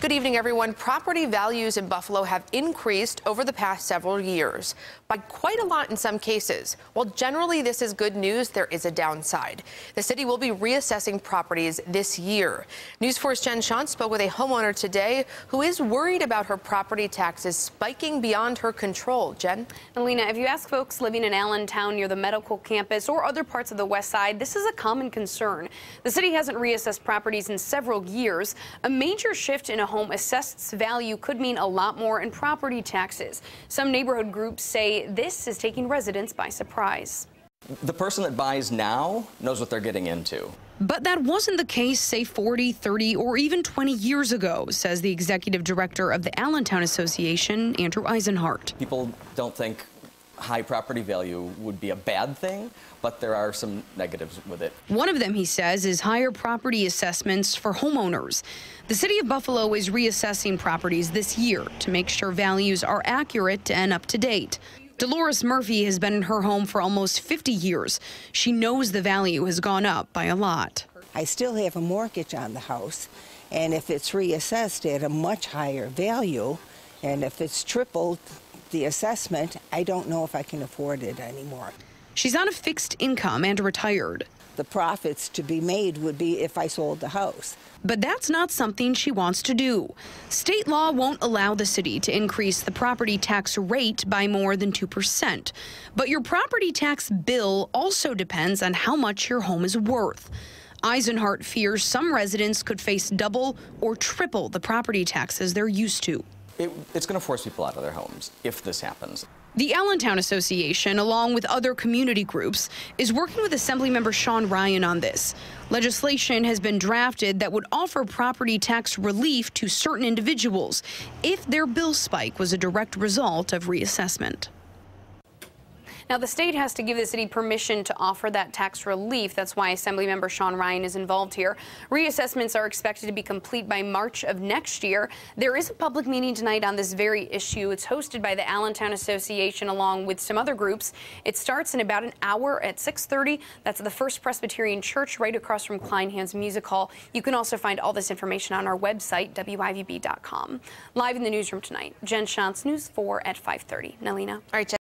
Good evening, everyone. Property values in Buffalo have increased over the past several years, by quite a lot in some cases. While generally this is good news, there is a downside. The city will be reassessing properties this year. News 4's Jen Shant spoke with a homeowner today who is worried about her property taxes spiking beyond her control. Jen? Alina, if you ask folks living in Allentown near the medical campus or other parts of the west side, this is a common concern. The city hasn't reassessed properties in several years. A major shift in a home assessed value could mean a lot more in property taxes. Some neighborhood groups say this is taking residents by surprise. The person that buys now knows what they're getting into. But that wasn't the case, say, 40, 30, or even 20 years ago, says the executive director of the Allentown Association, Andrew Eisenhart. People don't think high property value would be a bad thing, but there are some negatives with it. One of them, he says, is higher property assessments for homeowners. The city of Buffalo is reassessing properties this year to make sure values are accurate and up to date. Dolores Murphy has been in her home for almost 50 years. She knows the value has gone up by a lot. I still have a mortgage on the house, and if it's reassessed at a much higher value, and if it's tripled the assessment, I don't know if I can afford it anymore. She's on a fixed income and retired. The profits to be made would be if I sold the house. But that's not something she wants to do. State law won't allow the city to increase the property tax rate by more than 2%. But your property tax bill also depends on how much your home is worth. Eisenhart fears some residents could face double or triple the property taxes they're used to. It's going to force people out of their homes if this happens. The Allentown Association, along with other community groups, is working with Assemblymember Sean Ryan on this. Legislation has been drafted that would offer property tax relief to certain individuals if their bill spike was a direct result of reassessment. Now, the state has to give the city permission to offer that tax relief. That's why Assemblymember Sean Ryan is involved here. Reassessments are expected to be complete by March of next year. There is a public meeting tonight on this very issue. It's hosted by the Allentown Association along with some other groups. It starts in about an hour at 6:30. That's at the First Presbyterian Church right across from Kleinhand's Music Hall. You can also find all this information on our website, WIVB.com. Live in the newsroom tonight, Jen Shantz, News 4 at 5:30. Nalina. All right, Jen.